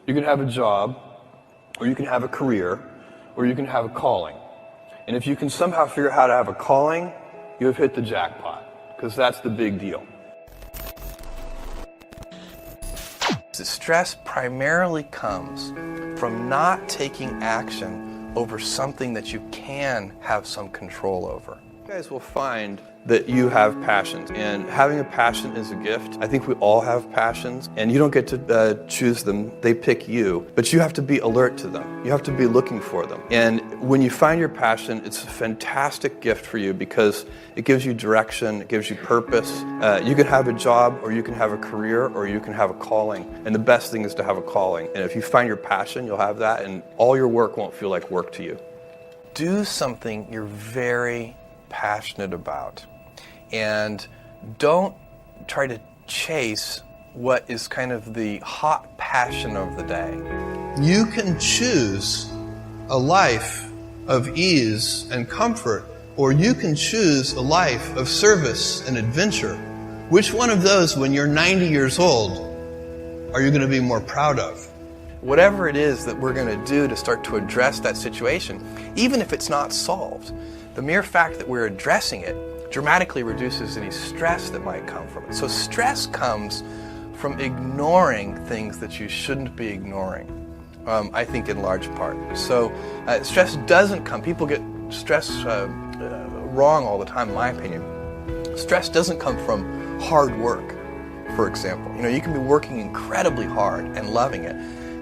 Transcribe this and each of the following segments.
You can have a job, or you can have a career, or you can have a calling. And if you can somehow figure out how to have a calling, you have hit the jackpot, because that's the big deal. The stress primarily comes from not taking action over something that you can have some control over. You guys will find that you have passions, and having a passion is a gift. I think we all have passions, and you don't get to choose them. They pick you, but you have to be alert to them. You have to be looking for them. And when you find your passion, it's a fantastic gift for you because it gives you direction, it gives you purpose. You can have a job, or you can have a career, or you can have a calling. And the best thing is to have a calling. And if you find your passion, you'll have that, and all your work won't feel like work to you. Do something you're very passionate about. And don't try to chase what is kind of the hot passion of the day. You can choose a life of ease and comfort, or you can choose a life of service and adventure. Which one of those, when you're 90 years old, are you going to be more proud of? Whatever it is that we're going to do to start to address that situation, even if it's not solved, the mere fact that we're addressing it dramatically reduces any stress that might come from it. So stress comes from ignoring things that you shouldn't be ignoring, I think in large part. So stress doesn't come, people get stress wrong all the time in my opinion. Stress doesn't come from hard work, for example. You can be working incredibly hard and loving it.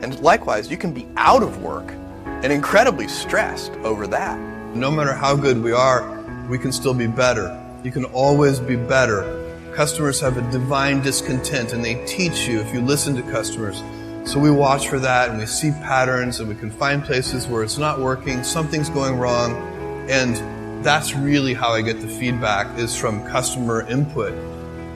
And likewise, you can be out of work and incredibly stressed over that. No matter how good we are, we can still be better. You can always be better. Customers have a divine discontent, and they teach you if you listen to customers. So we watch for that, and we see patterns, and we can find places where it's not working, something's going wrong, and that's really how I get the feedback, is from customer input.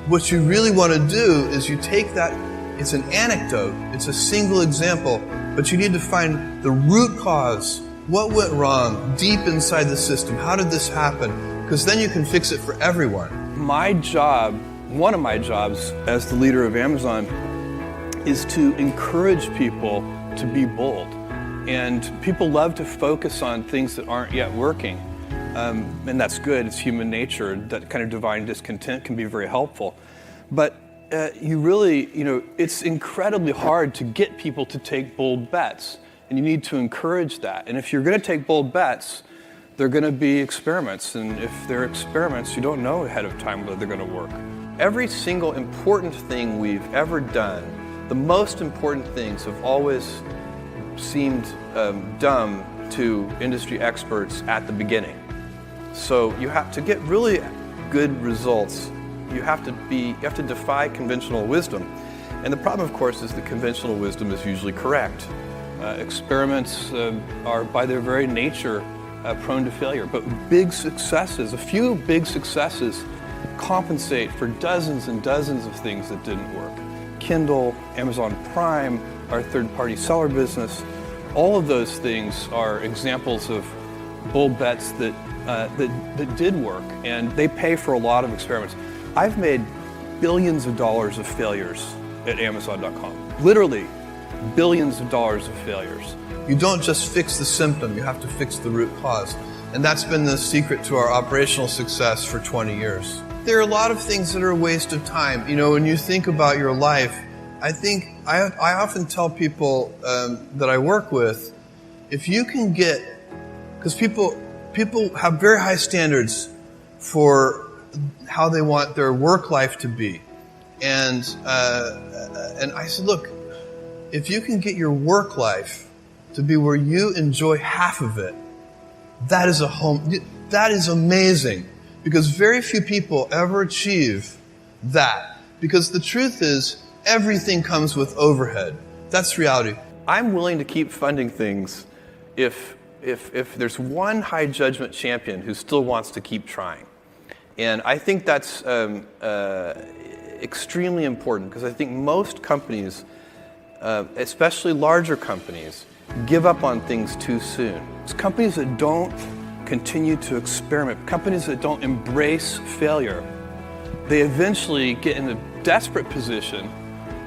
What you really want to do is you take that, it's an anecdote, it's a single example, but you need to find the root cause. What went wrong deep inside the system? How did this happen? Because then you can fix it for everyone. My job, one of my jobs as the leader of Amazon, is to encourage people to be bold. And people love to focus on things that aren't yet working. And that's good, it's human nature. That kind of divine discontent can be very helpful. But you really, it's incredibly hard to get people to take bold bets. And you need to encourage that. And if you're going to take bold bets, they're going to be experiments. And if they're experiments, you don't know ahead of time whether they're going to work. Every single important thing we've ever done, the most important things have always seemed dumb to industry experts at the beginning. So you have to get really good results. You have to defy conventional wisdom. And the problem, of course, is that conventional wisdom is usually correct. Experiments are, by their very nature, prone to failure. But big successes, a few big successes, compensate for dozens and dozens of things that didn't work. Kindle, Amazon Prime, our third-party seller business, all of those things are examples of bold bets that did work, and they pay for a lot of experiments. I've made billions of dollars of failures at Amazon.com. Literally, billions of dollars of failures. You don't just fix the symptom, you have to fix the root cause. And that's been the secret to our operational success for 20 years. There are a lot of things that are a waste of time. When you think about your life, I often tell people that I work with, if you can get, because people have very high standards for how they want their work life to be. And I said, look, if you can get your work life to be where you enjoy half of it, that is amazing. Because very few people ever achieve that. Because the truth is, everything comes with overhead. That's reality. I'm willing to keep funding things if there's one high judgment champion who still wants to keep trying. And I think that's extremely important, because I think most companies, especially larger companies, give up on things too soon. It's companies that don't continue to experiment, companies that don't embrace failure, they eventually get in a desperate position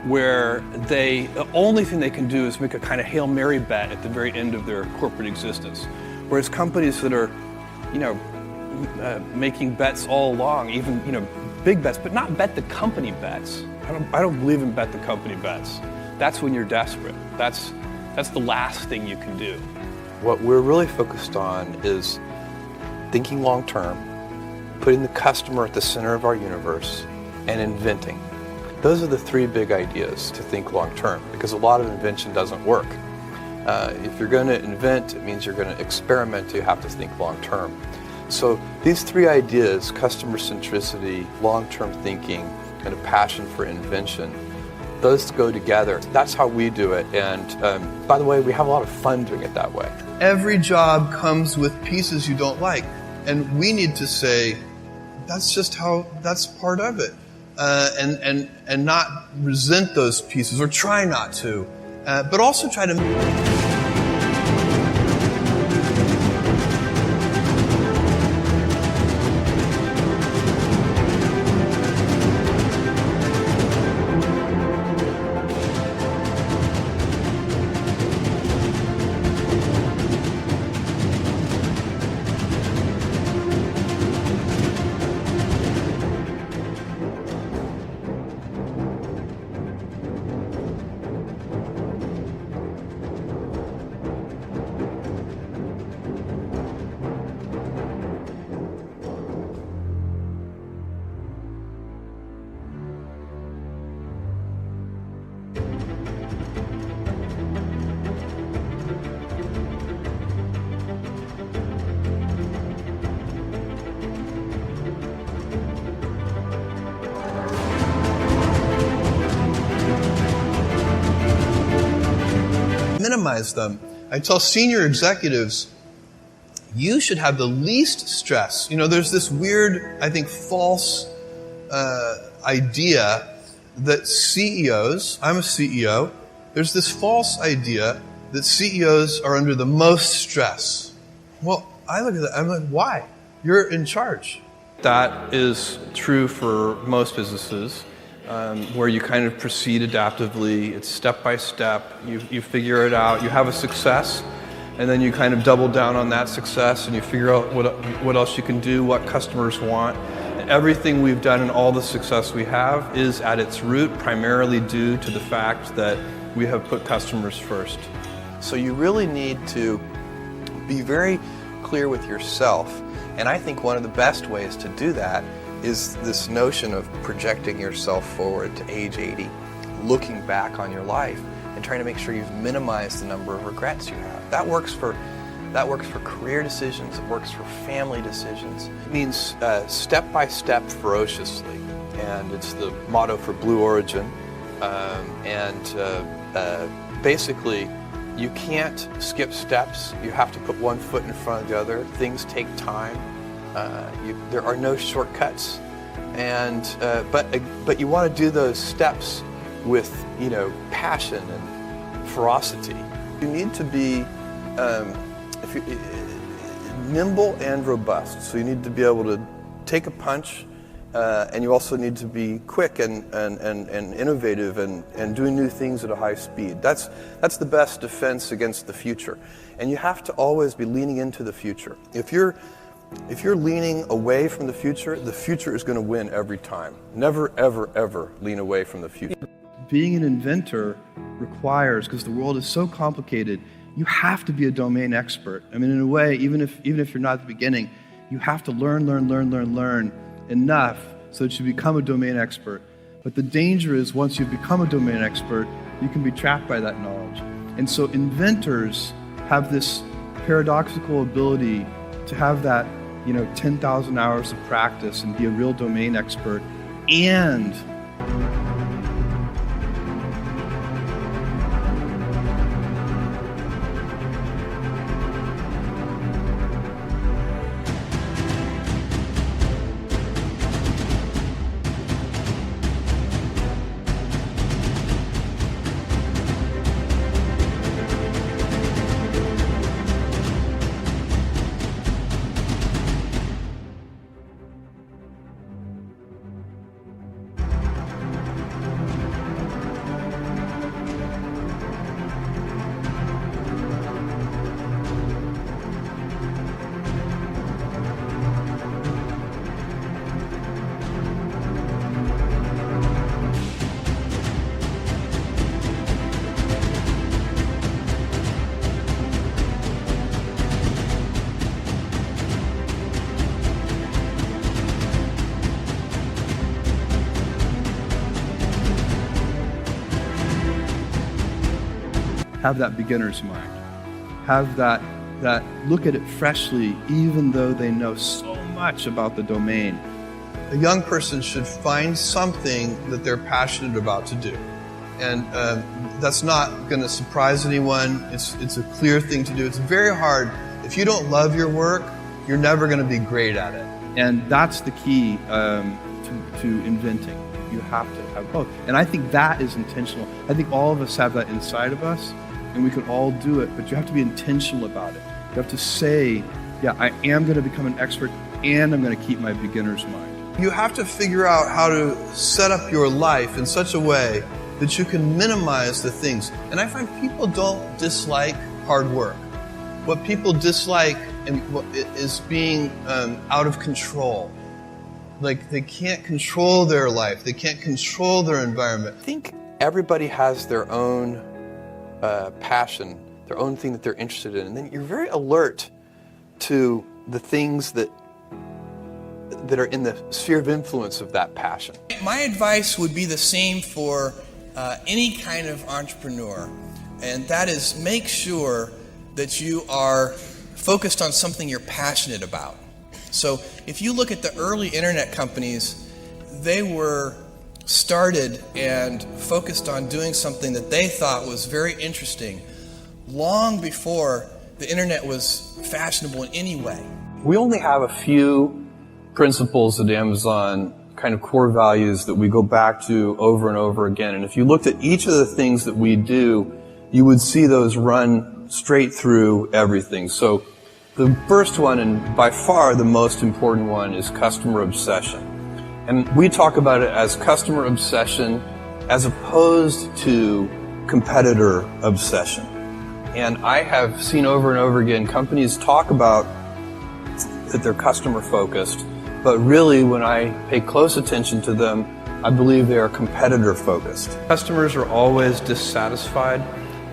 where the only thing they can do is make a kind of Hail Mary bet at the very end of their corporate existence. Whereas companies that are, making bets all along, even, big bets, but not bet the company bets. I don't believe in bet the company bets. That's when you're desperate. That's the last thing you can do. What we're really focused on is thinking long term, putting the customer at the center of our universe, and inventing. Those are the three big ideas to think long term, because a lot of invention doesn't work. If you're going to invent, it means you're going to experiment, you have to think long term. So these three ideas, customer centricity, long-term thinking, and a passion for invention, those go together. That's how we do it. And by the way, we have a lot of fun doing it that way. Every job comes with pieces you don't like. And we need to say, that's part of it. And not resent those pieces, or try not to. But also try to... minimize them. I tell senior executives, you should have the least stress. There's this weird, I think, false idea that CEOs, I'm a CEO, there's this false idea that CEOs are under the most stress. Well, I look at that, I'm like, why? You're in charge. That is true for most businesses, where you kind of proceed adaptively. It's step by step. You figure it out. You have a success, and then you kind of double down on that success, and you figure out what else you can do, what customers want. And everything we've done and all the success we have is at its root primarily due to the fact that we have put customers first. So you really need to be very clear with yourself. And I think one of the best ways to do that is this notion of projecting yourself forward to age 80, looking back on your life and trying to make sure you've minimized the number of regrets you have. That works for career decisions, it works for family decisions. It means step by step ferociously, and it's the motto for Blue Origin. Basically, you can't skip steps. You have to put one foot in front of the other. Things take time. There are no shortcuts, but you want to do those steps with passion and ferocity. You need to be nimble and robust. So you need to be able to take a punch, and you also need to be quick and innovative and doing new things at a high speed. That's the best defense against the future. And you have to always be leaning into the future. If you're leaning away from the future is going to win every time. Never, ever, ever lean away from the future. Being an inventor requires, because the world is so complicated, you have to be a domain expert. I mean, in a way, even if you're not at the beginning, you have to learn enough so that you become a domain expert. But the danger is once you've become a domain expert, you can be trapped by that knowledge. And so inventors have this paradoxical ability to have that 10,000 hours of practice and be a real domain expert and have that beginner's mind. Have that look at it freshly, even though they know so much about the domain. A young person should find something that they're passionate about to do. And that's not going to surprise anyone. It's a clear thing to do. It's very hard. If you don't love your work, you're never going to be great at it. And that's the key to inventing. You have to have both. And I think that is intentional. I think all of us have that inside of us, and we can all do it, but you have to be intentional about it. You have to say, yeah, I am going to become an expert, and I'm going to keep my beginner's mind. You have to figure out how to set up your life in such a way that you can minimize the things. And I find people don't dislike hard work. What people dislike is being out of control. Like, they can't control their life. They can't control their environment. I think everybody has their own passion, their own thing that they're interested in. And then you're very alert to the things that are in the sphere of influence of that passion. My advice would be the same for any kind of entrepreneur, and that is make sure that you are focused on something you're passionate about. So if you look at the early internet companies, they were started and focused on doing something that they thought was very interesting long before the internet was fashionable in any way. We only have a few principles at Amazon, kind of core values that we go back to over and over again. And if you looked at each of the things that we do, you would see those run straight through everything. So the first one, and by far the most important one, is customer obsession. And we talk about it as customer obsession as opposed to competitor obsession. And I have seen over and over again companies talk about that they're customer focused, but really when I pay close attention to them, I believe they are competitor focused. Customers are always dissatisfied.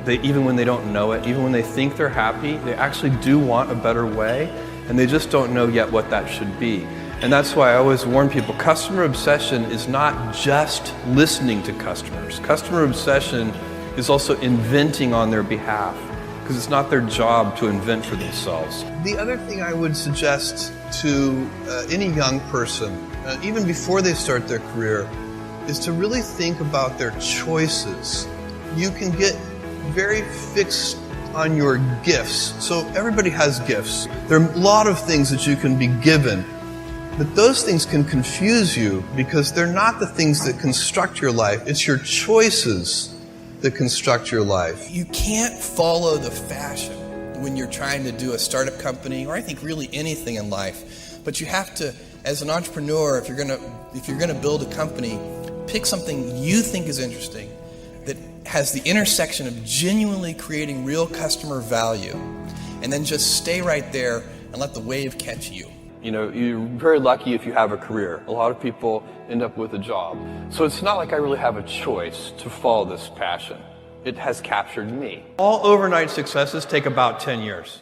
Even when they don't know it, even when they think they're happy, they actually do want a better way, and they just don't know yet what that should be. And that's why I always warn people, customer obsession is not just listening to customers. Customer obsession is also inventing on their behalf, because it's not their job to invent for themselves. The other thing I would suggest to any young person, even before they start their career, is to really think about their choices. You can get very fixed on your gifts. So everybody has gifts. There are a lot of things that you can be given, but those things can confuse you because they're not the things that construct your life. It's your choices that construct your life. You can't follow the fashion when you're trying to do a startup company, or I think really anything in life. But you have to, as an entrepreneur, if you're gonna build a company, pick something you think is interesting, that has the intersection of genuinely creating real customer value, and then just stay right there and let the wave catch you. You know, you're very lucky if you have a career. A lot of people end up with a job. So it's not like I really have a choice to follow this passion. It has captured me. All overnight successes take about 10 years.